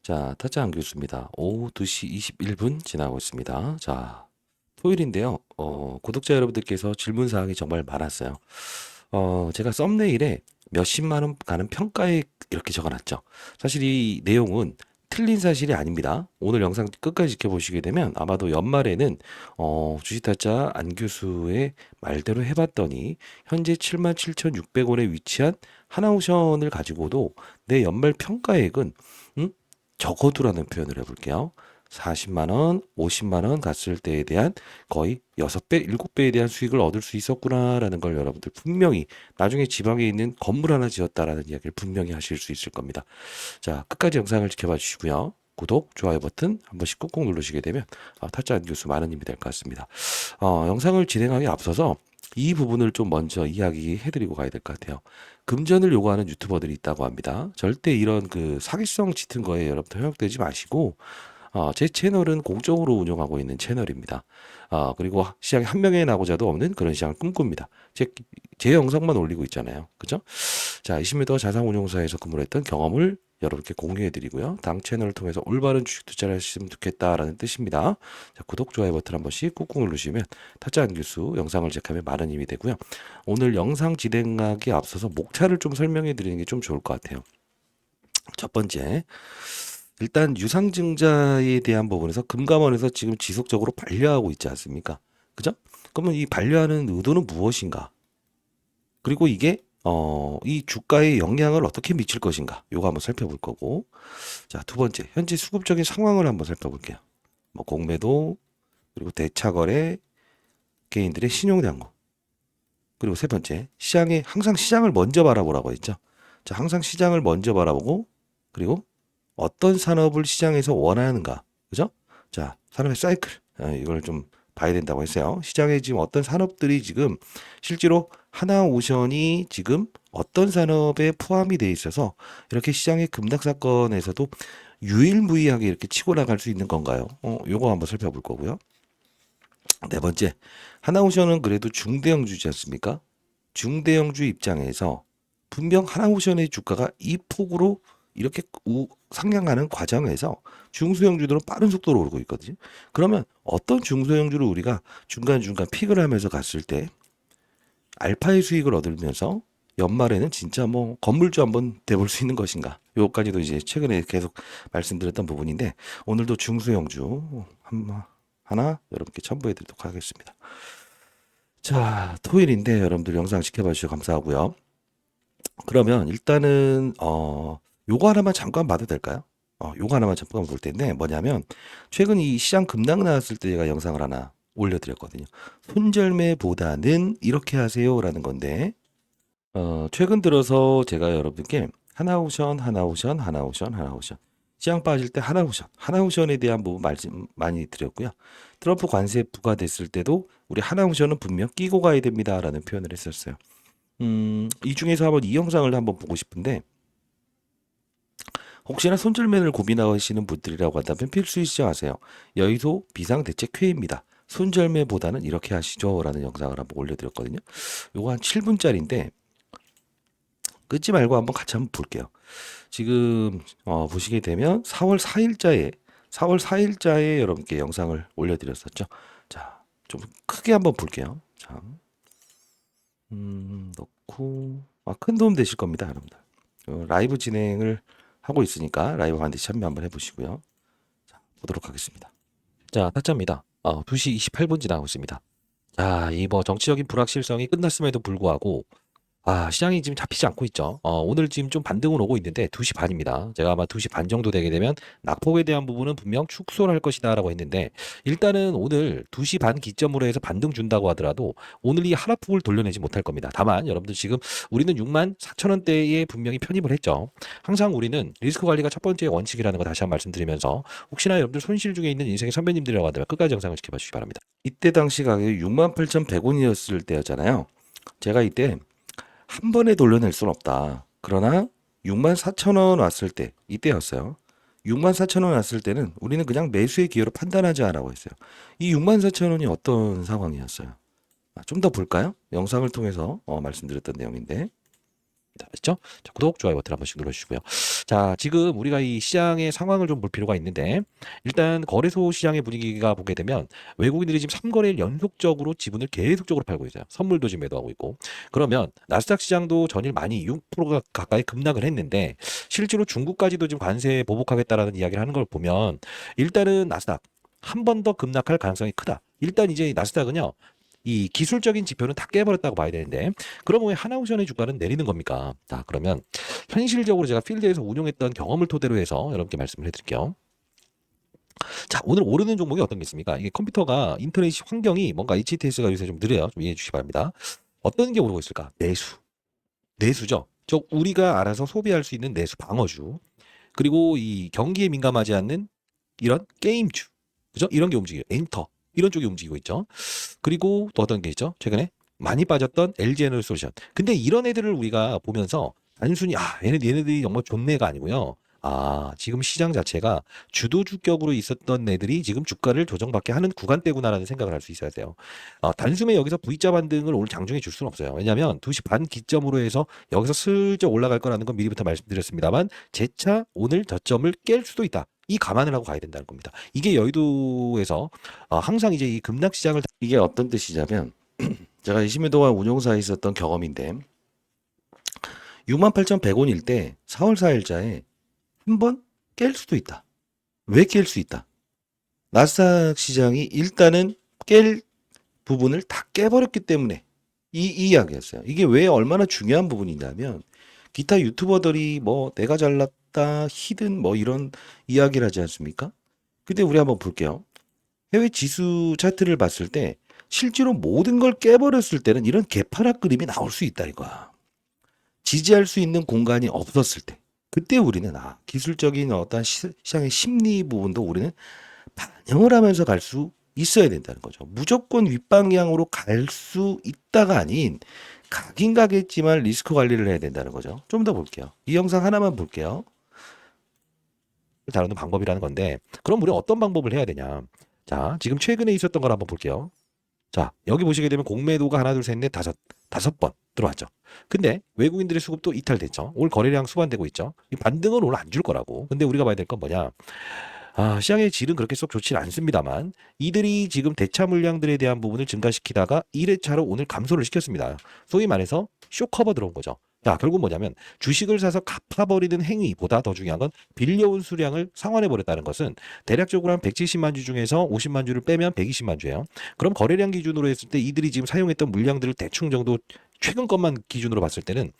자, 타짜 안교수입니다. 오후 2시 21분 지나고 있습니다. 자, 토요일인데요. 구독자 여러분들께서 질문 사항이 정말 많았어요. 제가 썸네일에 몇십만 원 가는 평가액 이렇게 적어놨죠. 사실 이 내용은 틀린 사실이 아닙니다. 오늘 영상 끝까지 지켜보시게 되면 아마도 연말에는 주식타짜 안 교수의 말대로 해봤더니 현재 77,600원에 위치한 하나오션을 가지고도 내 연말 평가액은 적어두라는 표현을 해볼게요. 40만 원, 50만 원 갔을 때에 대한 거의 6배, 7배에 대한 수익을 얻을 수 있었구나라는 걸 여러분들 분명히 나중에 지방에 있는 건물 하나 지었다라는 이야기를 분명히 하실 수 있을 겁니다. 자, 끝까지 영상을 지켜봐 주시고요. 구독, 좋아요 버튼 한 번씩 꾹꾹 누르시게 되면 타짜 안 교수 많은 힘이 될 것 같습니다. 영상을 진행하기 앞서서 이 부분을 좀 먼저 이야기해드리고 가야 될 것 같아요. 금전을 요구하는 유튜버들이 있다고 합니다. 절대 이런 그 사기성 짙은 거에 여러분들 현혹되지 마시고 제 채널은 공적으로 운영하고 있는 채널입니다. 그리고 시장에 한 명의 나고자도 없는 그런 시장을 꿈꿉니다. 제 영상만 올리고 있잖아요. 그죠? 자, 20m 자산운용사에서 근무를 했던 경험을 여러분께 공유해 드리고요. 당 채널을 통해서 올바른 주식 투자를 하셨으면 좋겠다라는 뜻입니다. 자, 구독, 좋아요 버튼 한 번씩 꾹꾹 누르시면 타짜 안 교수 영상을 제작하면 많은 힘이 되고요. 오늘 영상 진행하기에 앞서서 목차를 좀 설명해 드리는 게 좀 좋을 것 같아요. 첫 번째, 일단 유상증자에 대한 부분에서 금감원에서 지금 지속적으로 반려하고 있지 않습니까? 그죠? 그러면 이 반려하는 의도는 무엇인가? 그리고 이게 이 주가에 영향을 어떻게 미칠 것인가? 요거 한번 살펴볼 거고. 자, 두 번째, 현재 수급적인 상황을 한번 살펴볼게요. 뭐 공매도, 그리고 대차거래, 개인들의 신용당국. 그리고 세 번째, 시장에 항상 시장을 먼저 바라보라고 했죠. 자, 항상 시장을 먼저 바라보고, 그리고 어떤 산업을 시장에서 원하는가, 그죠? 자, 산업의 사이클, 이걸 좀 봐야 된다고 했어요. 시장에 지금 어떤 산업들이 지금 실제로 하나오션이 지금 어떤 산업에 포함이 돼 있어서 이렇게 시장의 급락 사건에서도 유일무이하게 이렇게 치고 나갈 수 있는 건가요? 요거 한번 살펴볼 거고요. 네 번째, 하나오션은 그래도 중대형주지 않습니까? 중대형주 입장에서 분명 하나오션의 주가가 이 폭으로 이렇게 상향하는 과정에서 중소형주들은 빠른 속도로 오르고 있거든요. 그러면 어떤 중소형주를 우리가 중간중간 픽을 하면서 갔을 때 알파의 수익을 얻으면서 연말에는 진짜 뭐 건물주 한번 돼볼 수 있는 것인가? 요까지도 이제 최근에 계속 말씀드렸던 부분인데 오늘도 중소형주 하나 여러분께 첨부해 드리도록 하겠습니다. 자, 토요일인데 여러분들 영상 지켜봐 주셔서 감사하고요. 그러면 일단은 요거 하나만 잠깐 봐도 될까요? 요거 하나만 잠깐 볼 텐데 뭐냐면 최근 이 시장 급락 나왔을 때 제가 영상을 하나 올려드렸거든요. 손절매보다는 이렇게 하세요라는 건데 최근 들어서 제가 여러분께 하나오션 시장 빠질 때 하나오션에 대한 부분 말씀 많이 드렸고요. 트럼프 관세 부과됐을 때도 우리 하나오션은 분명 끼고 가야 됩니다라는 표현을 했었어요. 이 중에서 한번 이 영상을 한번 보고 싶은데 혹시나 손절맨을 고민하시는 분들이라고 한다면 필수히 시청하세요. 여의도 비상대책회의입니다. 손절매보다는 이렇게 하시죠 라는 영상을 한번 올려드렸거든요. 요거 한 7분짜리인데 끊지 말고 한번 같이 한번 볼게요. 지금 보시게 되면 4월 4일자에 여러분께 영상을 올려드렸었죠. 자, 좀 크게 한번 볼게요. 자, 넣고 큰 도움 되실 겁니다, 여러분들. 라이브 진행을 하고 있으니까 라이브 반드시 참여 한번 해보시고요. 자, 보도록 하겠습니다. 자, 타짜입니다. 2시 28분 지나고 있습니다. 자, 이 뭐 정치적인 불확실성이 끝났음에도 불구하고 시장이 지금 잡히지 않고 있죠. 오늘 지금 좀 반등은 오고 있는데 2시 반입니다. 제가 아마 2시 반 정도 되게 되면 낙폭에 대한 부분은 분명 축소를 할 것이다라고 했는데 일단은 오늘 2시 반 기점으로 해서 반등 준다고 하더라도 오늘 이 하락폭을 돌려내지 못할 겁니다. 다만 여러분들 지금 우리는 64,000원대에 분명히 편입을 했죠. 항상 우리는 리스크 관리가 첫 번째 원칙이라는 거 다시 한번 말씀드리면서 혹시나 여러분들 손실 중에 있는 인생의 선배님들이라고 한다면 끝까지 영상을 지켜봐 주시기 바랍니다. 이때 당시 가격이 68,100원이었을 때였잖아요. 제가 이때 한 번에 돌려낼 순 없다. 그러나 64,000원 왔을 때 이때였어요. 64,000원 왔을 때는 우리는 그냥 매수의 기회로 판단하자라고 했어요. 이 64,000원이 어떤 상황이었어요? 좀 더 볼까요? 영상을 통해서 말씀드렸던 내용인데 아시죠? 자, 구독, 좋아요 버튼 한 번씩 눌러주시고요. 자, 지금 우리가 이 시장의 상황을 좀 볼 필요가 있는데, 일단 거래소 시장의 분위기가 보게 되면 외국인들이 지금 3거래일 연속적으로 지분을 계속적으로 팔고 있어요. 선물도 지금 매도하고 있고. 그러면 나스닥 시장도 전일 많이 6%가 가까이 급락을 했는데, 실제로 중국까지도 지금 관세 보복하겠다라는 이야기를 하는 걸 보면, 일단은 나스닥 한 번 더 급락할 가능성이 크다. 일단 이제 나스닥은요, 이 기술적인 지표는 다 깨버렸다고 봐야 되는데, 그러면 왜 하나오션의 주가는 내리는 겁니까? 자, 그러면 현실적으로 제가 필드에서 운용했던 경험을 토대로 해서 여러분께 말씀을 해드릴게요. 자, 오늘 오르는 종목이 어떤 게 있습니까? 이게 컴퓨터가 인터넷 환경이 뭔가 HTS가 요새 좀 느려요. 좀 이해해 주시기 바랍니다. 어떤 게 오르고 있을까? 내수. 내수죠. 즉 우리가 알아서 소비할 수 있는 내수 방어주. 그리고 이 경기에 민감하지 않는 이런 게임주. 그죠? 이런 게 움직여요. 엔터. 이런 쪽이 움직이고 있죠. 그리고 또 어떤 게 있죠? 최근에 많이 빠졌던 LG에너지솔루션. 근데 이런 애들을 우리가 보면서 단순히 얘네들이 정말 좋네가 아니고요. 지금 시장 자체가 주도 주격으로 있었던 애들이 지금 주가를 조정받게 하는 구간대구나라는 생각을 할 수 있어야 돼요. 단숨에 여기서 V자 반등을 오늘 장중에 줄 수는 없어요. 왜냐하면 2시 반 기점으로 해서 여기서 슬쩍 올라갈 거라는 건 미리부터 말씀드렸습니다만 재차 오늘 저점을 깰 수도 있다. 이 감안을 하고 가야 된다는 겁니다. 이게 여의도에서 항상 이제 이 급락 시장을 이게 어떤 뜻이냐면 제가 20년 동안 운용사에 있었던 경험인데 68,100원일 때 4월 4일자에 한번 깰 수도 있다. 왜 깰 수 있다? 나스닥 시장이 일단은 깰 부분을 다 깨버렸기 때문에 이 이야기였어요. 이게 왜 얼마나 중요한 부분이냐면 기타 유튜버들이 뭐 내가 잘났다 히든 뭐 이런 이야기를 하지 않습니까? 근데 우리 한번 볼게요. 해외 지수 차트를 봤을 때 실제로 모든 걸 깨버렸을 때는 이런 개파락 그림이 나올 수 있다 이거야. 지지할 수 있는 공간이 없었을 때. 그때 우리는 기술적인 어떤 시장의 심리 부분도 우리는 반영을 하면서 갈 수 있어야 된다는 거죠. 무조건 윗방향으로 갈 수 있다가 아닌 가긴 가겠지만 리스크 관리를 해야 된다는 거죠. 좀 더 볼게요. 이 영상 하나만 볼게요. 다루는 방법이라는 건데 그럼 우리 어떤 방법을 해야 되냐. 자, 지금 최근에 있었던 걸 한번 볼게요. 자, 여기 보시게 되면 공매도가 하나, 둘, 셋, 넷, 다섯 번 들어왔죠. 근데 외국인들의 수급도 이탈됐죠. 올 거래량 수반되고 있죠. 이 반등은 오늘 안 줄 거라고. 근데 우리가 봐야 될 건 뭐냐. 시장의 질은 그렇게 쏙 좋지 않습니다만 이들이 지금 대차 물량들에 대한 부분을 증가시키다가 1회차로 오늘 감소를 시켰습니다. 소위 말해서 쇼커버 들어온 거죠. 자, 결국 뭐냐면 주식을 사서 갚아버리는 행위보다 더 중요한 건 빌려온 수량을 상환해버렸다는 것은 대략적으로 한 170만 주 중에서 50만 주를 빼면 120만 주예요. 그럼 거래량 기준으로 했을 때 이들이 지금 사용했던 물량들을 대충 정도 최근 것만 기준으로 봤을 때는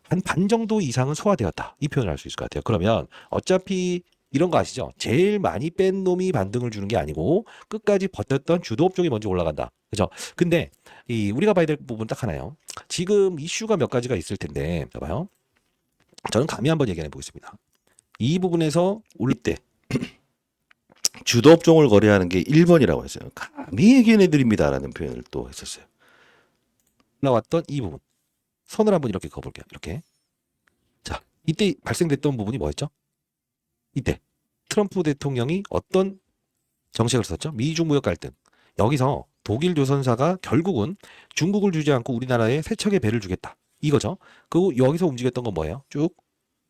한 반 정도 이상은 소화되었다. 이 표현을 할 수 있을 것 같아요. 그러면 어차피 이런 거 아시죠? 제일 많이 뺀 놈이 반등을 주는 게 아니고 끝까지 버텼던 주도 업종이 먼저 올라간다. 그죠? 근데 우리가 봐야 될 부분 딱 하나요. 지금 이슈가 몇 가지가 있을 텐데 봐봐요. 저는 감히 한번 얘기해 보겠습니다. 이 부분에서 올릴 때 주도 업종을 거래하는 게 1번이라고 했어요. 감히 얘기해 드립니다라는 표현을 또 했었어요. 올라왔던 이 부분. 선을 한번 이렇게 그어볼게요. 이렇게. 자, 이때 발생됐던 부분이 뭐였죠? 이때 트럼프 대통령이 어떤 정책을 썼죠? 미중 무역 갈등. 여기서 독일 조선사가 결국은 중국을 주지 않고 우리나라에 세척의 배를 주겠다. 이거죠. 그리고 여기서 움직였던 건 뭐예요? 쭉.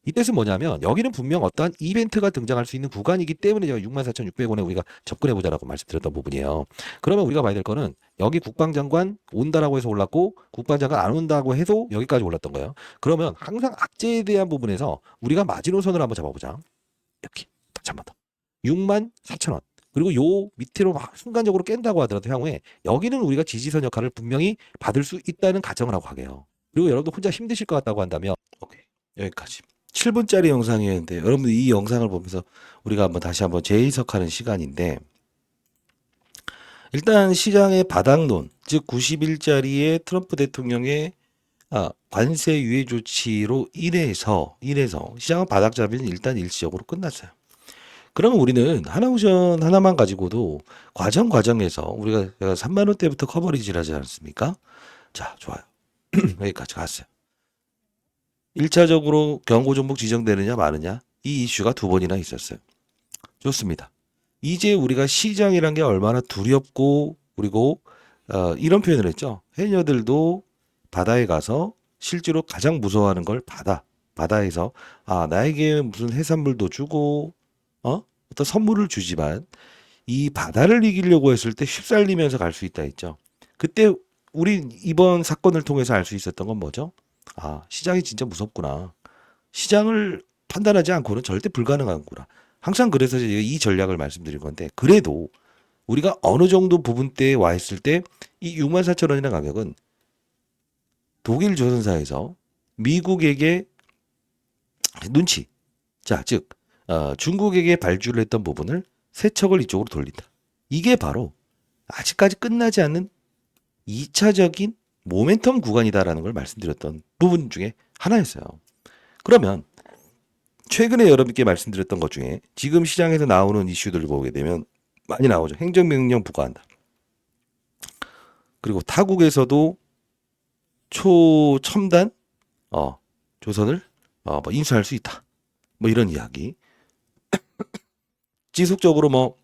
이 뜻은 뭐냐면 여기는 분명 어떠한 이벤트가 등장할 수 있는 구간이기 때문에 제가 64,600원에 우리가 접근해보자라고 말씀드렸던 부분이에요. 그러면 우리가 봐야 될 거는 여기 국방장관 온다라고 해서 올랐고 국방장관 안 온다고 해도 여기까지 올랐던 거예요. 그러면 항상 악재에 대한 부분에서 우리가 마지노선을 한번 잡아보자. 이렇게 다시 한 번 더. 64,000원. 그리고 요 밑으로 막 순간적으로 깬다고 하더라도 향후에 여기는 우리가 지지선 역할을 분명히 받을 수 있다는 가정을 하고 가게요. 그리고 여러분도 혼자 힘드실 것 같다고 한다면 오케이. 여기까지. 7분짜리 영상이었는데 여러분 이 영상을 보면서 우리가 한번 다시 한번 재해석하는 시간인데 일단 시장의 바닥론 즉 90일짜리의 트럼프 대통령의 관세 유예 조치로 인해서 시장은 바닥잡이는 일단 일시적으로 끝났어요. 그러면 우리는 하나옵션 하나만 가지고도 과정에서 우리가 3만 원대부터 커버리지를 하지 않습니까? 자, 좋아요. 여기까지 갔어요. 1차적으로 경고 종목 지정되느냐 마느냐 이 이슈가 2번이나 있었어요. 좋습니다. 이제 우리가 시장이란 게 얼마나 두렵고 그리고 이런 표현을 했죠. 해녀들도 바다에 가서 실제로 가장 무서워하는 걸 바다에서 나에게 무슨 해산물도 주고 어떤 선물을 주지만 이 바다를 이기려고 했을 때 휩쓸리면서 갈 수 있다 했죠. 그때 우리 이번 사건을 통해서 알 수 있었던 건 뭐죠? 시장이 진짜 무섭구나. 시장을 판단하지 않고는 절대 불가능하구나. 항상 그래서 제가 이 전략을 말씀드린 건데, 그래도 우리가 어느 정도 부분대에 와 있을 때 이 64,000원이라는 가격은 독일 조선사에서 미국에게 눈치, 즉 중국에게 발주를 했던 부분을 세척을 이쪽으로 돌린다. 이게 바로 아직까지 끝나지 않는 2차적인 모멘텀 구간이다라는 걸 말씀드렸던 부분 중에 하나였어요. 그러면 최근에 여러분께 말씀드렸던 것 중에 지금 시장에서 나오는 이슈들을 보게 되면 많이 나오죠. 행정명령 부과한다. 그리고 타국에서도 초첨단 조선을 뭐 인수할 수 있다. 뭐 이런 이야기. 지속적으로 뭐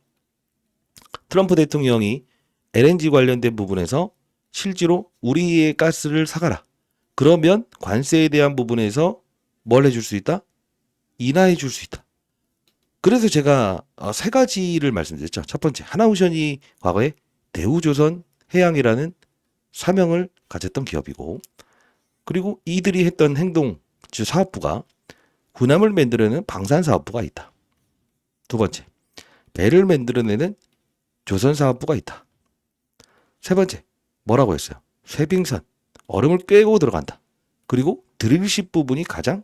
트럼프 대통령이 LNG 관련된 부분에서 실제로 우리의 가스를 사가라. 그러면 관세에 대한 부분에서 뭘 해줄 수 있다? 인하해 줄 수 있다. 그래서 제가 세 가지를 말씀드렸죠. 첫 번째, 하나오션이 과거에 대우조선 해양이라는 사명을 가졌던 기업이고, 그리고 이들이 했던 행동, 즉 사업부가 군함을 만들어내는 방산사업부가 있다. 두 번째, 배를 만들어내는 조선사업부가 있다. 세 번째, 뭐라고 했어요? 쇠빙선, 얼음을 꿰고 들어간다. 그리고 드릴십 부분이 가장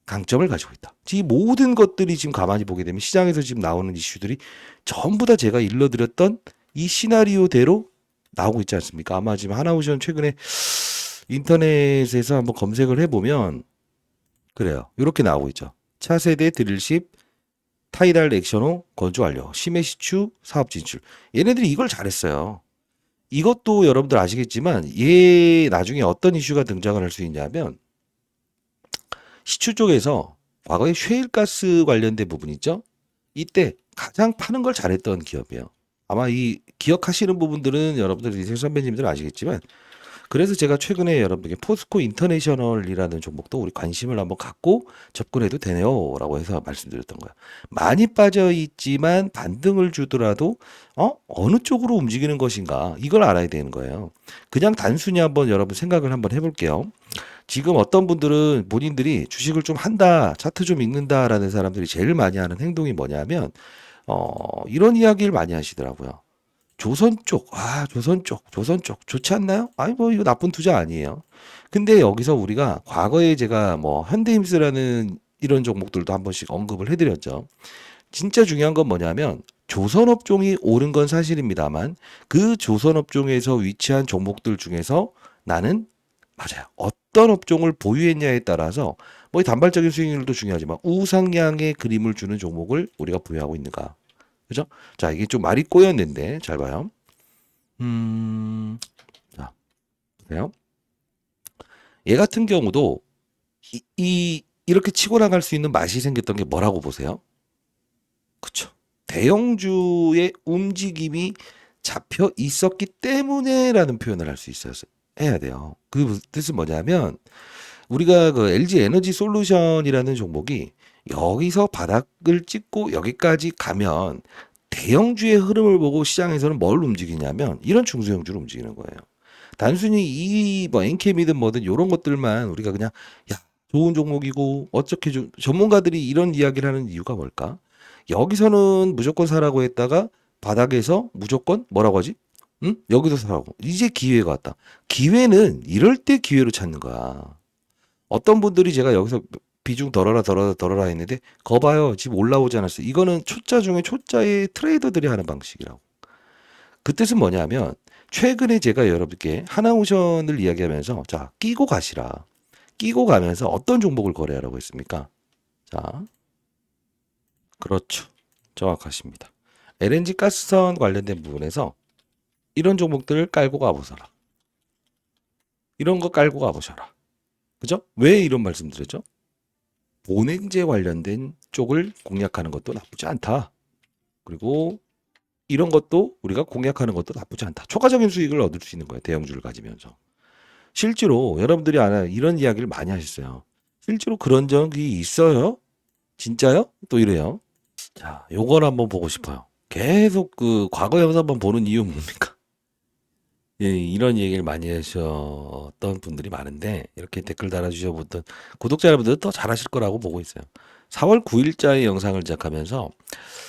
강점을 가지고 있다. 이 모든 것들이 지금 가만히 보게 되면 시장에서 지금 나오는 이슈들이 전부 다 제가 일러드렸던 이 시나리오대로 나오고 있지 않습니까? 아마 지금 하나오션 최근에 인터넷에서 한번 검색을 해보면 그래요. 이렇게 나오고 있죠. 차세대 드릴십 타이달 액션호 건조 완료. 시메시추 사업 진출. 얘네들이 이걸 잘했어요. 이것도 여러분들 아시겠지만 얘 나중에 어떤 이슈가 등장을 할 수 있냐면 시추 쪽에서 과거에 셰일가스 관련된 부분 있죠? 이때 가장 파는 걸 잘했던 기업이에요. 아마 이 기억하시는 부분들은 여러분들 리셀 선배님들은 아시겠지만 그래서 제가 최근에 여러분들께 포스코 인터내셔널이라는 종목도 우리 관심을 한번 갖고 접근해도 되네요 라고 해서 말씀드렸던 거예요. 많이 빠져 있지만 반등을 주더라도 어느 쪽으로 움직이는 것인가 이걸 알아야 되는 거예요. 그냥 단순히 한번 여러분 생각을 한번 해볼게요. 지금 어떤 분들은 본인들이 주식을 좀 한다, 차트 좀 읽는다라는 사람들이 제일 많이 하는 행동이 뭐냐면 이런 이야기를 많이 하시더라고요. 조선 쪽, 조선 쪽 좋지 않나요? 아니 뭐 이거 나쁜 투자 아니에요. 근데 여기서 우리가 과거에 제가 뭐 현대힘스라는 이런 종목들도 한 번씩 언급을 해드렸죠. 진짜 중요한 건 뭐냐면 조선업종이 오른 건 사실입니다만 그 조선업종에서 위치한 종목들 중에서 나는 맞아요. 어떤 업종을 보유했냐에 따라서 뭐 단발적인 수익률도 중요하지만 우상향의 그림을 주는 종목을 우리가 보유하고 있는가. 그죠? 자, 이게 좀 말이 꼬였는데 잘 봐요. 자, 보세요. 얘 같은 경우도 이렇게 치고 나갈 수 있는 맛이 생겼던 게 뭐라고 보세요? 그쵸. 대형주의 움직임이 잡혀 있었기 때문에라는 표현을 할 수 있어서 해야 돼요. 그 뜻은 뭐냐면 우리가 그 LG 에너지 솔루션이라는 종목이 여기서 바닥을 찍고 여기까지 가면 대형주의 흐름을 보고 시장에서는 뭘 움직이냐면 이런 중소형주를 움직이는 거예요. 단순히 이 뭐 엔캠이든 뭐든 이런 것들만 우리가 그냥 야 좋은 종목이고 어떻게 좀 전문가들이 이런 이야기를 하는 이유가 뭘까? 여기서는 무조건 사라고 했다가 바닥에서 무조건 뭐라고 하지? 응? 여기서 사라고. 이제 기회가 왔다. 기회는 이럴 때 기회로 찾는 거야. 어떤 분들이 제가 여기서 비중 덜어라 했는데 거 봐요. 지금 올라오지 않았어요. 이거는 초짜 중에 초짜의 트레이더들이 하는 방식이라고. 그 뜻은 뭐냐면 최근에 제가 여러분께 하나오션을 이야기하면서 자 끼고 가시라. 끼고 가면서 어떤 종목을 거래하라고 했습니까? 자 그렇죠. 정확하십니다. LNG 가스선 관련된 부분에서 이런 종목들을 깔고 가보셔라. 이런 거 깔고 가보셔라. 그죠? 왜 이런 말씀 드렸죠? 본행제 관련된 쪽을 공략하는 것도 나쁘지 않다. 그리고 이런 것도 우리가 공략하는 것도 나쁘지 않다. 초과적인 수익을 얻을 수 있는 거예요. 대형주를 가지면서. 실제로 여러분들이 이런 이야기를 많이 하셨어요. 실제로 그런 적이 있어요? 진짜요? 또 이래요. 자, 요걸 한번 보고 싶어요. 계속 그 과거 영상만 보는 이유 뭡니까? 예, 이런 얘기를 많이 하셨던 분들이 많은데 이렇게 댓글 달아주셔보던 구독자 여러분들 더 잘하실 거라고 보고 있어요. 4월 9일자의 영상을 시작하면서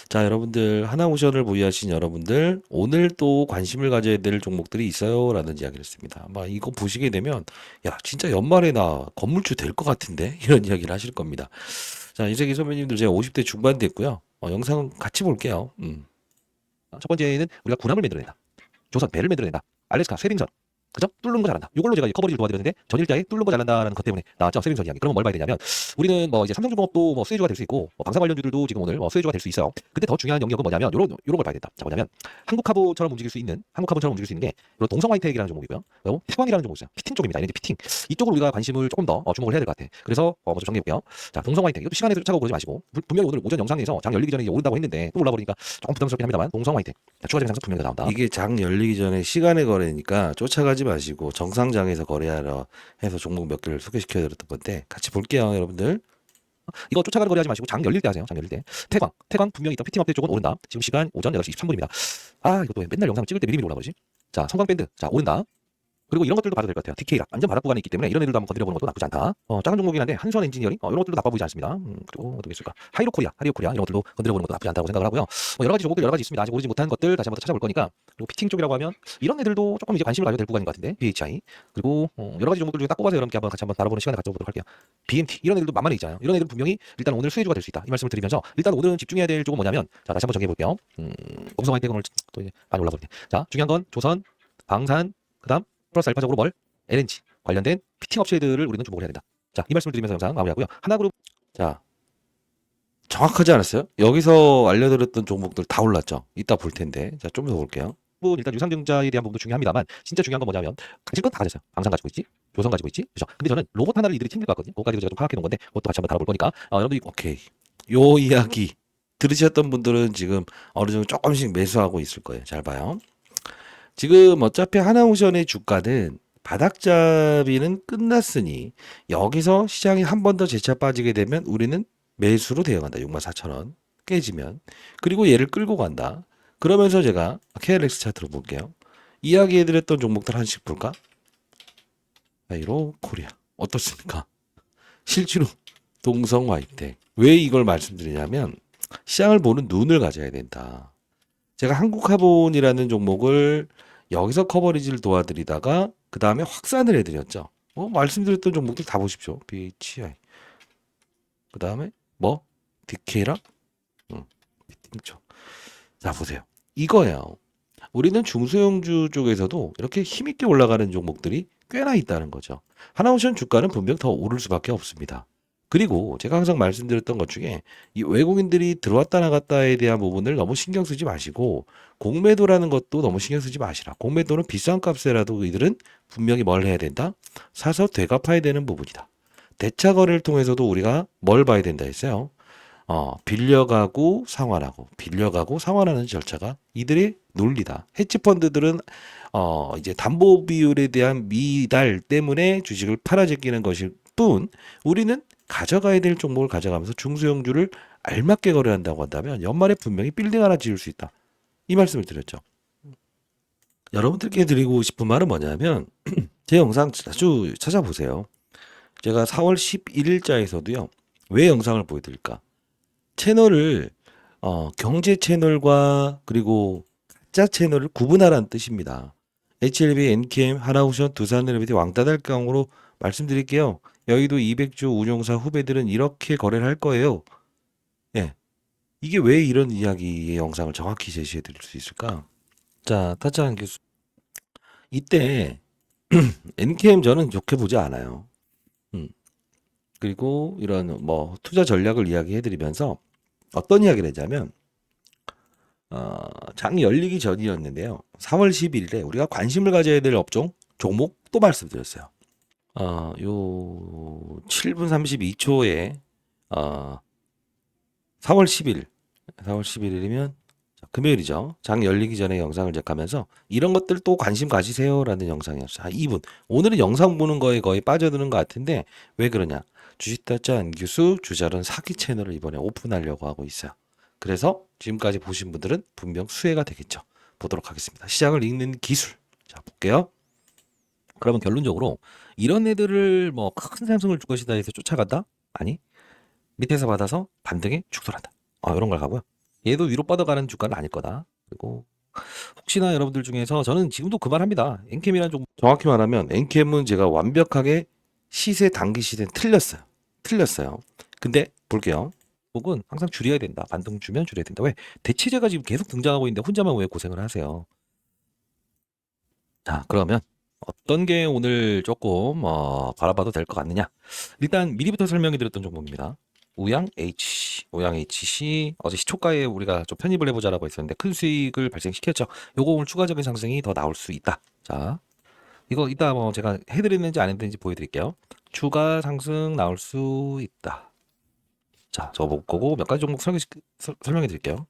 자, 여러분들 하나오션을 보유하신 여러분들 오늘 또 관심을 가져야 될 종목들이 있어요 라는 이야기를 했습니다. 아마 이거 보시게 되면 야 진짜 연말에 나 건물주 될 것 같은데 이런 이야기를 하실 겁니다. 자, 이세기 선배님들 제가 50대 중반 됐고요. 영상 같이 볼게요. 첫 번째는 우리가 군함을 만들어낸다. 조선 배를 만들어낸다. 알래스카 쇠빙선. 그죠? 뚫는 거 잘한다. 이걸로 제가 커버리를 도와드렸는데 전일자에 뚫는 거 잘한다라는 것 때문에 나왔죠. 쇠빙선 이야기. 그러면 뭘 봐야 되냐면 우리는 뭐 이제 삼성중공업도 뭐 수혜주가 될 수 있고 뭐 방사 관련주들도 지금 오늘 뭐 수혜주가 될 수 있어요. 근데 더 중요한 영역은 뭐냐면 요런 걸 봐야 된다. 자, 뭐냐면 한국화보처럼 움직일 수 있는 게 요런 동성화이텍이라는 종목이고요. 그리고 태광이라는 종목 있어요. 피팅 쪽입니다. 에너지 피팅. 이쪽으로 우리가 관심을 조금 더 주목을 해야 될 것 같아. 그래서 먼저 정리해 볼게요. 자, 동성화이텍. 이것도 시간에 쫓아가고 그러지 마시고 분명히 오늘 오전 영상에서 장 열리기 전에 이제 오른다고 했는데 또 올라버리니까 조금 부담스럽긴 합니다만 동성화이텍. 자, 추가적인 상승 분명히 나온다. 이게 장 열리기 전에 시간에 거래니까 쫓아가지 마시고 정상장에서 거래하러 해서 종목 몇 개를 소개시켜 드렸던 건데 같이 볼게요, 여러분들. 이거 쫓아가는 거래하지 마시고 장 열릴 때 하세요. 장 열릴 때. 태광 분명히 있던 피팅 업데이트 쪽은 오른다. 지금 시간 오전 8시 23분입니다. 아, 이것도 맨날 영상 찍을 때 미리미리 올라버리지. 자, 성광밴드. 자, 오른다. 그리고 이런 것들도 봐도 될 것 같아요. DK락 완전 바닥 구간에 있기 때문에 이런 애들도 한번 건드려보는 것도 나쁘지 않다. 작은 종목이긴 한데 한수원 엔지니어링 이런 것들도 나빠 보이지 않습니다. 그리고 어떻게 있을까? 하이로코리아 이런 것들도 건드려보는 것도 나쁘지 않다고 생각을 하고요. 뭐 여러 가지 종목들 여러 가지 있습니다. 아직 오르지 못한 것들 다시 한번 찾아볼 거니까. 그리고 피팅 쪽이라고 하면 이런 애들도 조금 이제 관심을 가져야 될 구간인 것 같은데 BHI 그리고 여러 가지 종목들 중에 딱 뽑아서 여러분께 한번 같이 한번 알아보는 시간을 가져보도록 할게요. BMT 이런 애들도 만만히 있잖아요. 이런 애들은 분명히 일단 오늘 수혜주가 될 수 있다. 이 말씀을 드리면서 일단 오늘은 집중해야 될 쪽은 뭐냐면 자 다시 한번 정리해 볼게요. 동성화이텍 오늘 또 이제 많이 올라버리네. 자 중요한 건 조선, 방산, 그다음 플러스 알파적으로 뭘 LNG 관련된 피팅 업체들을 우리는 주목을 해야 된다. 자, 이 말씀을 드리면서 영상 마무리하고요. 하나그룹 자, 정확하지 않았어요? 여기서 알려드렸던 종목들 다 올랐죠. 이따 볼 텐데. 자, 좀 더 볼게요. 일단 유상증자에 대한 부분도 중요합니다만 진짜 중요한 건 뭐냐면 가질 건 다 가졌어요. 방산 가지고 있지, 조선 가지고 있지, 그죠? 근데 저는 로봇 하나를 이들이 챙길 것 같거든요. 그거 가지고 제가 좀 파악해 놓은 건데 그것도 같이 한번 다뤄볼 거니까 여러분들이 오케이. 요 이야기 들으셨던 분들은 지금 어느 정도 조금씩 매수하고 있을 거예요. 잘 봐요. 지금 어차피 하나오션의 주가는 바닥잡이는 끝났으니 여기서 시장이 한 번 더 재차 빠지게 되면 우리는 매수로 대응한다. 64,000원 깨지면. 그리고 얘를 끌고 간다. 그러면서 제가 KLX 차트로 볼게요. 이야기해드렸던 종목들 하나씩 볼까? 하이로 코리아 어떻습니까? 실제로 동성화이텍. 왜 이걸 말씀드리냐면 시장을 보는 눈을 가져야 된다. 제가 한국화본이라는 종목을 여기서 커버리지를 도와드리다가 그 다음에 확산을 해드렸죠. 말씀드렸던 종목들 다 보십시오. BHI. 그 다음에 뭐 DK랑 피팅초. 자 보세요. 이거예요. 우리는 중소형주 쪽에서도 이렇게 힘있게 올라가는 종목들이 꽤나 있다는 거죠. 하나오션 주가는 분명 더 오를 수밖에 없습니다. 그리고 제가 항상 말씀드렸던 것 중에 이 외국인들이 들어왔다 나갔다에 대한 부분을 너무 신경 쓰지 마시고 공매도라는 것도 너무 신경 쓰지 마시라. 공매도는 비싼 값에라도 이들은 분명히 뭘 해야 된다? 사서 되갚아야 되는 부분이다. 대차 거래를 통해서도 우리가 뭘 봐야 된다 했어요. 빌려가고 상환하는 절차가 이들의 논리다. 헤지펀드들은 이제 담보 비율에 대한 미달 때문에 주식을 팔아 제끼는 것일 뿐 우리는 가져가야 될 종목을 가져가면서 중소형주를 알맞게 거래한다고 한다면 연말에 분명히 빌딩 하나 지을 수 있다. 이 말씀을 드렸죠. 여러분들께 드리고 싶은 말은 뭐냐면 제 영상 자주 찾아보세요. 제가 4월 11일자에서도요. 왜 영상을 보여드릴까? 채널을 경제 채널과 그리고 가짜 채널을 구분하라는 뜻입니다. HLB, NKM, 하나오션, 두산에너비티, 왕따달강으로 말씀드릴게요. 여의도 200주 운용사 후배들은 이렇게 거래를 할 거예요. 예. 이게 왜 이런 이야기의 영상을 정확히 제시해 드릴 수 있을까? 자, 타짜한 교수. 이때 NKM 저는 좋게 보지 않아요. 그리고 이런 뭐 투자 전략을 이야기해 드리면서 어떤 이야기를 했냐면 장이 열리기 전이었는데요. 4월 11일에 우리가 관심을 가져야 될 업종, 종목 또 말씀드렸어요. 요 7분 32초에 4월 10일, 4월 11일이면 자, 금요일이죠. 장 열리기 전에 영상을 제작하면서 이런 것들 또 관심 가지세요라는 영상이었어요. 한 2분. 오늘은 영상 보는 거에 거의 빠져드는 것 같은데 왜 그러냐? 주식타짜 안규수 주잘은 사기 채널을 이번에 오픈하려고 하고 있어요. 그래서 지금까지 보신 분들은 분명 수혜가 되겠죠. 보도록 하겠습니다. 시장을 읽는 기술. 자, 볼게요. 그러면 결론적으로 이런 애들을 뭐 큰 상승을 줄 것이다 해서 쫓아간다? 아니, 밑에서 받아서 반등에 축소한다. 이런 걸 가고요. 얘도 위로 뻗어가는 주가는 아닐 거다. 그리고 혹시나 여러분들 중에서 저는 지금도 그 말합니다. 엔캠이란 종 정확히 말하면 엔캠은 제가 완벽하게 시세 단기 시세는 틀렸어요. 틀렸어요. 근데 볼게요. 혹은 항상 줄여야 된다. 반등 주면 줄여야 된다. 왜? 대체제가 지금 계속 등장하고 있는데 혼자만 왜 고생을 하세요? 자, 그러면 어떤 게 오늘 조금 바라봐도 될 것 같느냐? 일단 미리부터 설명해 드렸던 종목입니다. 우양 H, 우양 HC 어제 시초가에 우리가 좀 편입을 해보자라고 했었는데 큰 수익을 발생시켰죠. 요거 오늘 추가적인 상승이 더 나올 수 있다. 자, 이거 이따 뭐 제가 해드렸는지 안 해드렸는지 보여드릴게요. 추가 상승 나올 수 있다. 자, 저 보고 몇 가지 종목 설명해 드릴게요.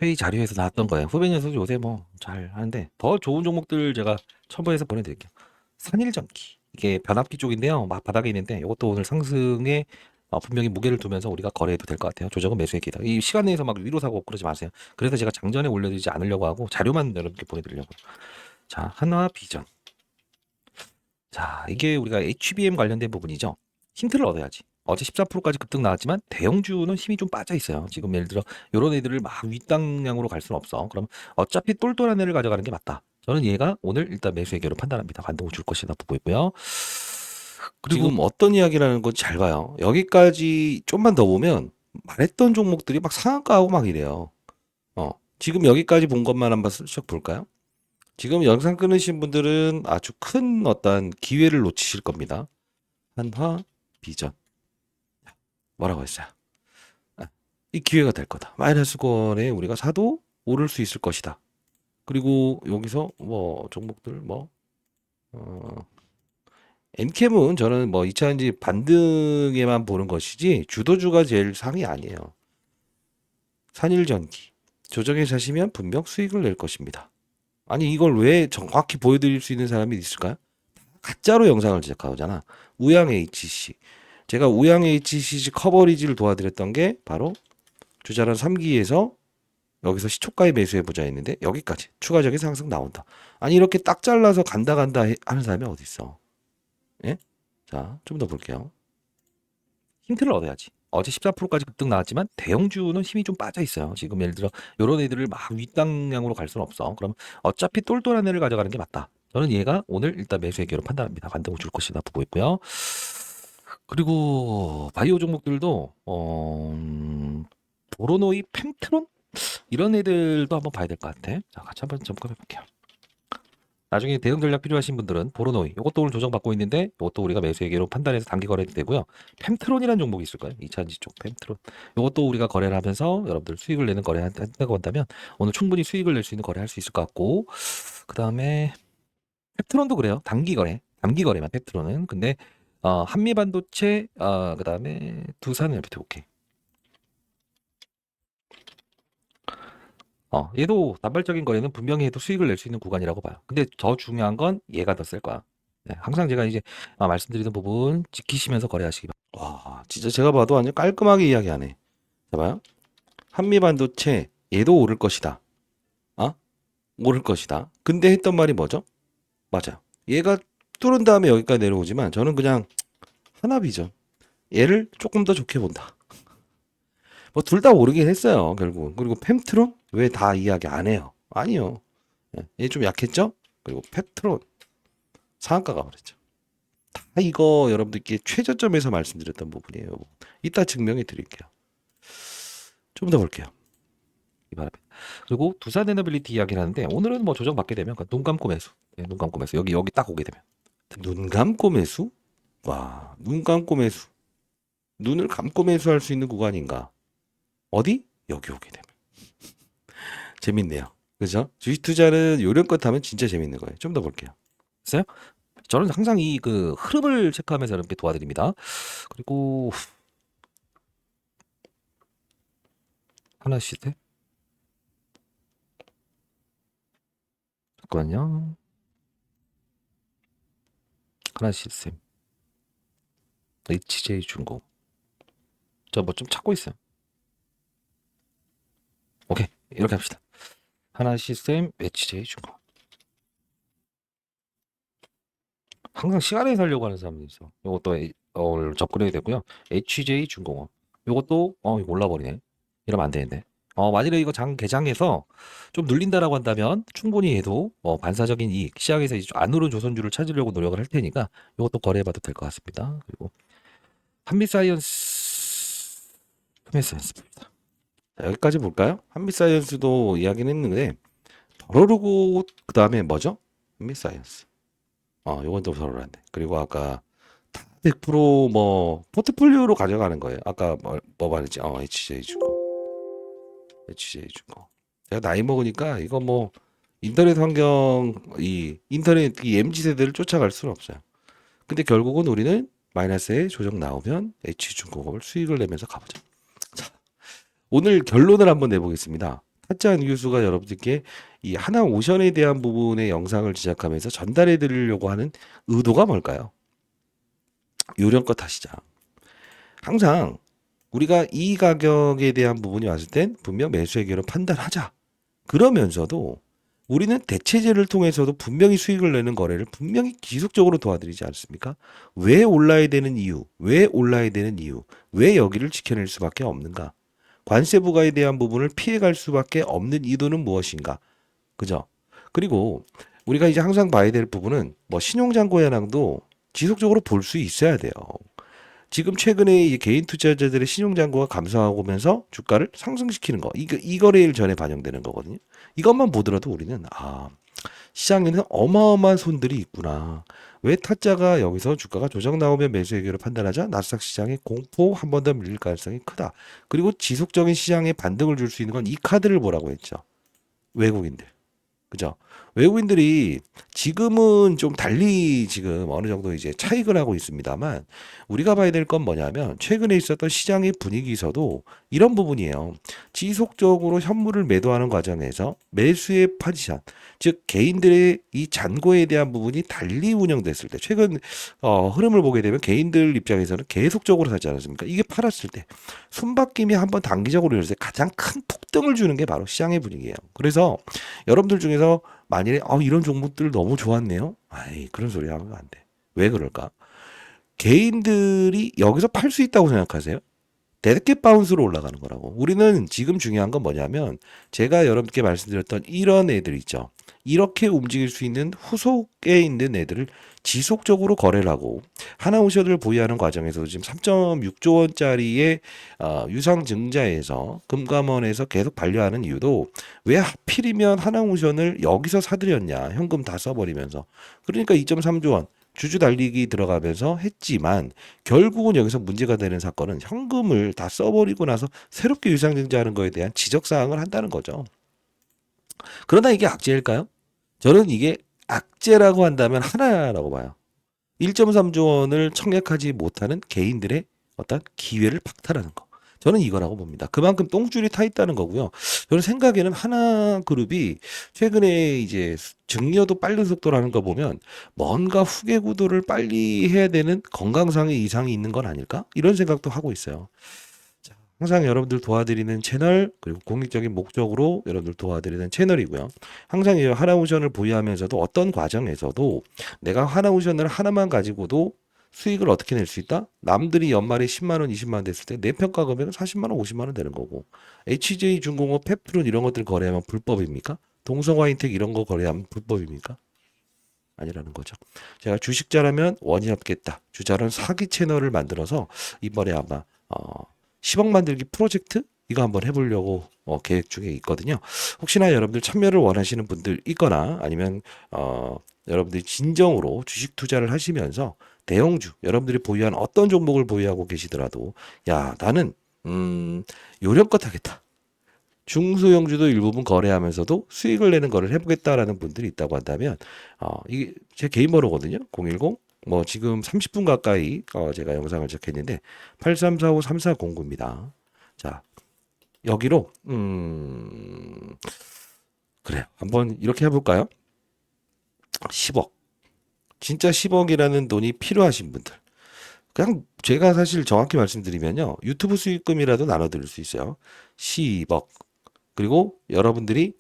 회의 자료에서 나왔던 거예요. 후배님도 요새 뭐 잘 하는데 더 좋은 종목들 제가 첨부해서 보내드릴게요. 산일전기 이게 변압기 쪽인데요. 막 바닥에 있는데 이것도 오늘 상승에 분명히 무게를 두면서 우리가 거래해도 될 것 같아요. 조정은 매수의 기다. 이 시간 내에서 막 위로 사고 그러지 마세요. 그래서 제가 장전에 올려드리지 않으려고 하고 자료만 여러분께 보내드리려고. 자, 한화비전. 자, 이게 우리가 HBM 관련된 부분이죠. 힌트를 얻어야지. 어제 14%까지 급등 나왔지만 대형주는 힘이 좀 빠져 있어요. 지금 예를 들어 이런 애들을 막 윗당량으로 갈 수는 없어. 그럼 어차피 똘똘한 애를 가져가는 게 맞다. 저는 얘가 오늘 일단 매수의 기회로 판단합니다. 반등을 줄 것이다 보고 있고요. 그리고 지금 어떤 이야기라는 건 잘 봐요. 여기까지 좀만 더 보면 말했던 종목들이 막 상한가하고 막 이래요. 지금 여기까지 본 것만 한번 슬쩍 볼까요? 지금 영상 끊으신 분들은 아주 큰 어떤 기회를 놓치실 겁니다. 한화 비전 뭐라고 했어요? 이 기회가 될 거다. 마이너스권에 우리가 사도 오를 수 있을 것이다. 그리고 여기서 뭐 종목들 뭐 엔캠은 저는 뭐 2차전지 반등에만 보는 것이지 주도주가 제일 상이 아니에요. 산일전기 조정에 사시면 분명 수익을 낼 것입니다. 아니 이걸 왜 정확히 보여드릴 수 있는 사람이 있을까요? 가짜로 영상을 제작하잖아. 우양 HC. 제가 우양 HC 커버리지를 도와드렸던 게 바로 주자란 3기에서 여기서 시초가에 매수해보자 했는데 여기까지 추가적인 상승 나온다. 아니 이렇게 딱 잘라서 간다 하는 사람이 어디 있어? 예? 자, 좀 더 볼게요. 힌트를 얻어야지. 어제 14%까지 급등 나왔지만 대형주는 힘이 좀 빠져 있어요. 지금 예를 들어 이런 애들을 막 윗당량으로 갈 수는 없어. 그럼 어차피 똘똘한 애를 가져가는 게 맞다. 저는 얘가 오늘 일단 매수의 기회로 판단합니다. 반등을 줄 것이다 보고 있고요. 그리고 바이오 종목들도 보로노이, 펜트론 이런 애들도 한번 봐야 될 것 같아. 자, 같이 한번 점검해 볼게요. 나중에 대응 전략 필요하신 분들은 보로노이 이것도 오늘 조정받고 있는데 이것도 우리가 매수액으로 판단해서 단기 거래도 되고요. 펜트론이라는 종목이 있을 거예요. 2차전지 쪽 펜트론. 이것도 우리가 거래를 하면서 여러분들 수익을 내는 거래 한다고 한다면 오늘 충분히 수익을 낼 수 있는 거래 할 수 있을 것 같고 그다음에 펩트론도 그래요. 단기 거래. 단기 거래만 펩트론은. 근데 한미반도체 그다음에 두산 LPT 오케이. 얘도 단발적인 거래는 분명히 해도 수익을 낼 수 있는 구간이라고 봐요. 근데 더 중요한 건 얘가 더 셀 거야. 네, 항상 제가 이제 말씀드리는 부분 지키시면서 거래하시기 바랍니다. 와, 진짜 제가 봐도 완전 깔끔하게 이야기하네. 봐봐요. 한미반도체 얘도 오를 것이다. 아? 오를 것이다. 근데 했던 말이 뭐죠? 맞아요. 얘가 뚫은 다음에 여기까지 내려오지만 저는 그냥 하나비전 얘를 조금 더 좋게 본다. 뭐 둘 다 오르긴 했어요 결국은. 그리고 펜트론 왜 다 이야기 안 해요? 아니요. 얘 좀 약했죠? 그리고 펩트론 상한가가 버렸죠. 다 이거 여러분들께 최저점에서 말씀드렸던 부분이에요. 이따 증명해 드릴게요. 좀 더 볼게요. 이 바람에. 그리고 두산 에너빌리티 이야기를 하는데 오늘은 뭐 조정 받게 되면 눈 감고 매수. 네, 눈 감고 매수. 여기 딱 오게 되면 눈 감고 매수? 와, 눈 감고 매수. 눈을 감고 매수할 수 있는 구간인가? 어디? 여기 오게 되면. 재밌네요. 그죠? 주식 투자는 요령껏 하면 진짜 재밌는 거예요. 좀 더 볼게요. 됐어요? 저는 항상 이 그 흐름을 체크하면서 이렇게 도와드립니다. 그리고 하나 시대 잠깐만요. 하나시스템 HJ중공. 저 뭐 좀 찾고 있어요. 오케이, 이렇게 합시다. 하나시스템 HJ중공. 항상 시간에 살려고 하는 사람도 있어. 이것도 접근해야 되고요. HJ중공업. 이것도 이거 올라버리네. 이러면 안 되는데. 만일에 이거 개장해서 좀 눌린다라고 한다면 충분히 해도 반사적인 이익, 시장에서 이제 안 오른 조선주를 찾으려고 노력을 할 테니까 이것도 거래해봐도 될 것 같습니다. 그리고 한미사이언스입니다. 자, 여기까지 볼까요? 한미사이언스도 이야기는 했는데 덜 오르고 그 다음에 뭐죠? 한미사이언스. 요건 좀 서로란데. 그리고 아까 100%뭐 포트폴리오로 가져가는 거예요. 아까 뭐 말했지? HJ 주고. 제가 나이 먹으니까 이거 뭐 인터넷 환경 인터넷 MZ 세대를 쫓아갈 수는 없어요. 근데 결국은 우리는 마이너스에 조정 나오면 H중공업을 수익을 내면서 가보자. 자, 오늘 결론을 한번 내보겠습니다. 타짜한 교수가 여러분들께 이 하나오션에 대한 부분의 영상을 제작하면서 전달해 드리려고 하는 의도가 뭘까요? 요령껏 하시자. 항상 우리가 이 가격에 대한 부분이 왔을 땐 분명 매수의 기회로 판단하자. 그러면서도 우리는 대체제를 통해서도 분명히 수익을 내는 거래를 분명히 지속적으로 도와드리지 않습니까? 왜 올라야 되는 이유, 왜 올라야 되는 이유, 왜 여기를 지켜낼 수밖에 없는가? 관세 부과에 대한 부분을 피해갈 수밖에 없는 이유는 무엇인가? 그죠? 그리고 우리가 이제 항상 봐야 될 부분은 뭐 신용잔고 현황도 지속적으로 볼 수 있어야 돼요. 지금 최근에 이 개인 투자자들의 신용잔고가 감소하고 오면서 주가를 상승시키는 거. 이 거래일 전에 반영되는 거거든요. 이것만 보더라도 우리는 시장에는 어마어마한 손들이 있구나. 왜 타짜가 여기서 주가가 조정 나오면 매수 의견을 판단하자 나스닥 시장의 공포 한 번 더 밀릴 가능성이 크다. 그리고 지속적인 시장에 반등을 줄 수 있는 건 이 카드를 보라고 했죠. 외국인들. 그죠? 외국인들이 지금은 좀 달리 지금 어느 정도 이제 차익을 하고 있습니다만 우리가 봐야 될 건 뭐냐면 최근에 있었던 시장의 분위기에서도 이런 부분이에요. 지속적으로 현물을 매도하는 과정에서 매수의 포지션, 즉 개인들의 이 잔고에 대한 부분이 달리 운영됐을 때 최근 흐름을 보게 되면 개인들 입장에서는 계속적으로 사지 않았습니까? 이게 팔았을 때 손바뀜이 한번 단기적으로 일어났을 때 가장 큰 폭등을 주는 게 바로 시장의 분위기예요. 그래서 여러분들 중에서 만일에 이런 종목들 너무 좋았네요. 그런 소리 하면 안 돼. 왜 그럴까? 개인들이 여기서 팔 수 있다고 생각하세요? 대개 바운스로 올라가는 거라고. 우리는 지금 중요한 건 뭐냐면 제가 여러분께 말씀드렸던 이런 애들 있죠. 이렇게 움직일 수 있는 후속에 있는 애들을 지속적으로 거래를 하고 하나오션을 보유하는 과정에서 지금 3.6조 원짜리의 유상증자에서 금감원에서 계속 반려하는 이유도 왜 하필이면 하나오션을 여기서 사들였냐. 현금 다 써버리면서. 그러니까 2.3조 원. 주주 달리기 들어가면서 했지만 결국은 여기서 문제가 되는 사건은 현금을 다 써버리고 나서 새롭게 유상증자하는 거에 대한 지적사항을 한다는 거죠. 그러나 이게 악재일까요? 저는 이게 악재라고 한다면 하나라고 봐요. 1.3조 원을 청약하지 못하는 개인들의 어떤 기회를 박탈하는 거. 저는 이거라고 봅니다. 그만큼 똥줄이 타 있다는 거고요. 저는 생각에는 하나그룹이 최근에 이제 증여도 빠른 속도라는 거 보면 뭔가 후계 구도를 빨리 해야 되는 건강상의 이상이 있는 건 아닐까? 이런 생각도 하고 있어요. 자, 항상 여러분들 도와드리는 채널 그리고 공익적인 목적으로 여러분들 도와드리는 채널이고요. 항상 이 하나오션을 보유하면서도 어떤 과정에서도 내가 하나오션을 하나만 가지고도 수익을 어떻게 낼 수 있다? 남들이 연말에 10만 원, 20만 원 됐을 때 내 평가 금액은 40만 원, 50만 원 되는 거고 HJ중공업, 펩트론 이런 것들 거래하면 불법입니까? 동성화인텍 이런 거 거래하면 불법입니까? 아니라는 거죠. 제가 주식자라면 원이 없겠다. 주자는 사기 채널을 만들어서 이번에 아마 10억 만들기 프로젝트 이거 한번 해보려고 계획 중에 있거든요. 혹시나 여러분들 참여를 원하시는 분들 있거나 아니면 여러분들이 진정으로 주식 투자를 하시면서 대형주 여러분들이 보유한 어떤 종목을 보유하고 계시더라도 야 나는 요령껏 하겠다. 중소형주도 일부분 거래하면서도 수익을 내는 거를 해보겠다라는 분들이 있다고 한다면 이게 제 개인 번호거든요. 010 뭐 지금 30분 가까이 제가 영상을 제작했는데 8345-3409입니다. 자 여기로 그래요. 한번 이렇게 해볼까요? 10억. 진짜 10억이라는 돈이 필요하신 분들. 그냥 제가 사실 정확히 말씀드리면요. 유튜브 수익금이라도 나눠드릴 수 있어요. 10억. 그리고 여러분들이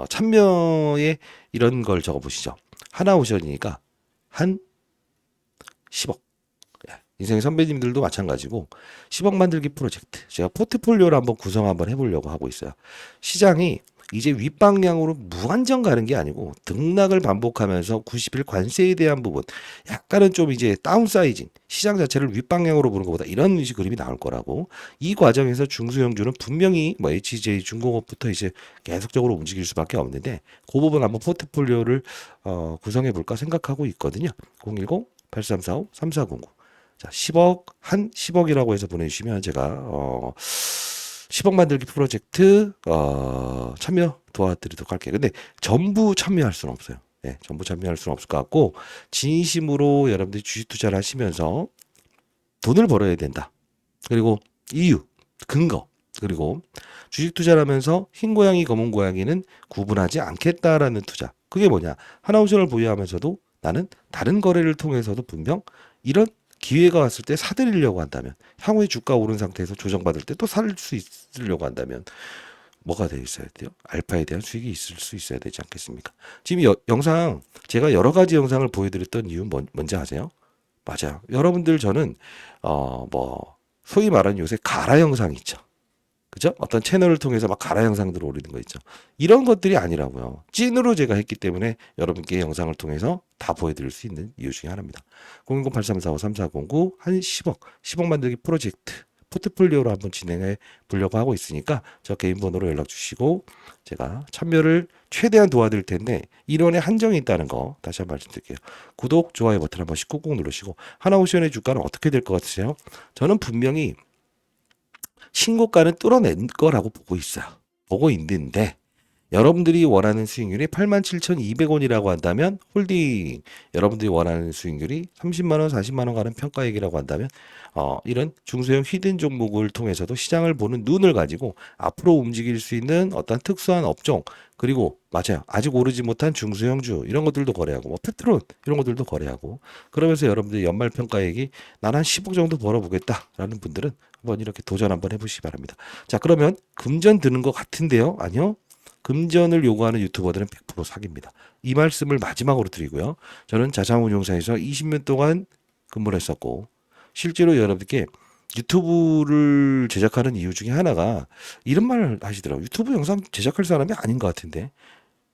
참여에 이런 걸 적어보시죠. 하나오션이니까 한 10억. 인생의 선배님들도 마찬가지고 10억 만들기 프로젝트. 제가 포트폴리오를 한번 구성 한번 해보려고 하고 있어요. 시장이 이제 윗방향으로 무한정 가는 게 아니고 등락을 반복하면서 90일 관세에 대한 부분 약간은 좀 이제 다운사이징 시장 자체를 윗방향으로 보는 것보다 이런 그림이 나올 거라고 이 과정에서 중소형주는 분명히 뭐 HJ 중공업부터 이제 계속적으로 움직일 수밖에 없는데 그 부분 한번 포트폴리오를 구성해 볼까 생각하고 있거든요. 010-8345-3409 자, 10억, 한 10억이라고 해서 보내주시면 제가, 10억 만들기 프로젝트, 참여 도와드리도록 할게요. 근데 전부 참여할 수는 없어요. 예, 전부 참여할 수는 없을 것 같고, 진심으로 여러분들이 주식 투자를 하시면서 돈을 벌어야 된다. 그리고 이유, 근거, 그리고 주식 투자를 하면서 흰 고양이, 검은 고양이는 구분하지 않겠다라는 투자. 그게 뭐냐? 하나옵션을 보유하면서도 나는 다른 거래를 통해서도 분명 이런 기회가 왔을 때 사들이려고 한다면 향후에 주가 오른 상태에서 조정받을 때 또 살 수 있으려고 한다면 뭐가 되어 있어야 돼요? 알파에 대한 수익이 있을 수 있어야 되지 않겠습니까? 지금 영상 제가 여러 가지 영상을 보여드렸던 이유는 뭔지 아세요? 맞아요. 여러분들 저는 뭐 소위 말하는 요새 가라 영상 있죠. 그죠? 어떤 채널을 통해서 막 가라 영상들을 올리는 거 있죠. 이런 것들이 아니라고요. 찐으로 제가 했기 때문에 여러분께 영상을 통해서 다 보여드릴 수 있는 이유 중에 하나입니다. 010-8345-3409 한 10억 만들기 프로젝트 포트폴리오로 한번 진행해 보려고 하고 있으니까 저 개인 번호로 연락 주시고 제가 참여를 최대한 도와드릴 텐데 인원에 한정이 있다는 거 다시 한번 말씀드릴게요. 구독, 좋아요 버튼 한 번씩 꾹꾹 누르시고 하나오션의 주가는 어떻게 될 것 같으세요? 저는 분명히 신고가는 뚫어낸 거라고 보고 있어요. 보고 있는데 여러분들이 원하는 수익률이 87,200원이라고 한다면 홀딩 여러분들이 원하는 수익률이 30만 원, 40만 원 가는 평가액이라고 한다면 이런 중소형 히든 종목을 통해서도 시장을 보는 눈을 가지고 앞으로 움직일 수 있는 어떤 특수한 업종 그리고 맞아요. 아직 오르지 못한 중소형주 이런 것들도 거래하고 뭐 페트롤 이런 것들도 거래하고 그러면서 여러분들이 연말 평가액이 난 한 10억 정도 벌어보겠다라는 분들은 한번 이렇게 도전 한번 해보시기 바랍니다. 자 그러면 금전 드는 것 같은데요? 아니요. 금전을 요구하는 유튜버들은 100% 사기입니다. 이 말씀을 마지막으로 드리고요. 저는 자산운용사에서 20년 동안 근무를 했었고 실제로 여러분들께 유튜브를 제작하는 이유 중에 하나가 이런 말을 하시더라고요. 유튜브 영상 제작할 사람이 아닌 것 같은데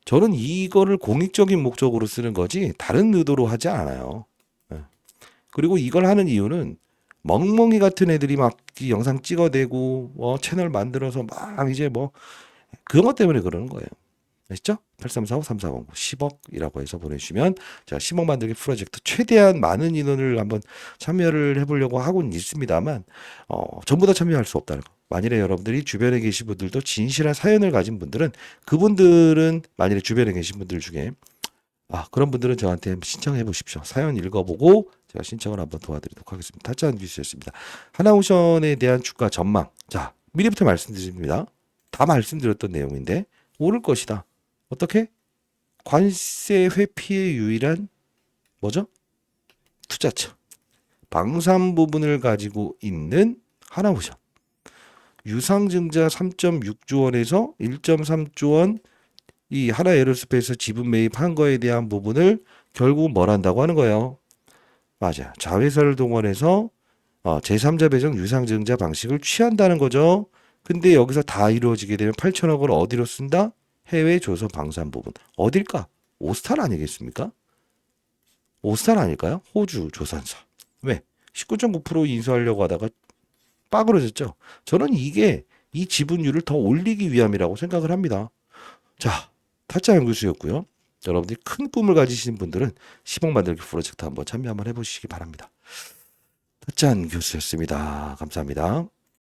저는 이거를 공익적인 목적으로 쓰는 거지 다른 의도로 하지 않아요. 예. 그리고 이걸 하는 이유는 멍멍이 같은 애들이 막 이 영상 찍어대고 채널 만들어서 막 이제 뭐 그런 것 때문에 그러는 거예요. 아시죠? 8345-3409 10억이라고 해서 보내주시면 제가 10억 만들기 프로젝트 최대한 많은 인원을 한번 참여를 해보려고 하고는 있습니다만 전부 다 참여할 수 없다는 거. 만일에 여러분들이 주변에 계신 분들도 진실한 사연을 가진 분들은 그분들은 만일에 주변에 계신 분들 중에 그런 분들은 저한테 신청해 보십시오. 사연 읽어보고 제가 신청을 한번 도와드리도록 하겠습니다. 타짜한 뉴스였습니다. 하나오션에 대한 주가 전망. 자 미리부터 말씀드립니다. 다 말씀드렸던 내용인데 오를 것이다. 어떻게? 관세 회피의 유일한 뭐죠? 투자처. 방산 부분을 가지고 있는 하나오션. 유상증자 3.6조 원에서 1.3조 원 이 하나에어로스페이스 지분 매입한 거에 대한 부분을 결국 뭘 한다고 하는 거예요. 맞아. 자회사를 동원해서 제3자 배정 유상증자 방식을 취한다는 거죠. 근데 여기서 다 이루어지게 되면 8천억을 어디로 쓴다? 해외 조선 방산 부분. 어딜까? 오스탈 아니겠습니까? 오스탈 아닐까요? 호주 조선사. 왜? 19.9% 인수하려고 하다가 빠그러졌죠. 저는 이게 이 지분율을 더 올리기 위함이라고 생각을 합니다. 자, 타짜 연구소였고요. 여러분들이 큰 꿈을 가지시는 분들은 10억 만들기 프로젝트 한번 참여 한번 해보시기 바랍니다. 타짜 연구소였습니다. 감사합니다.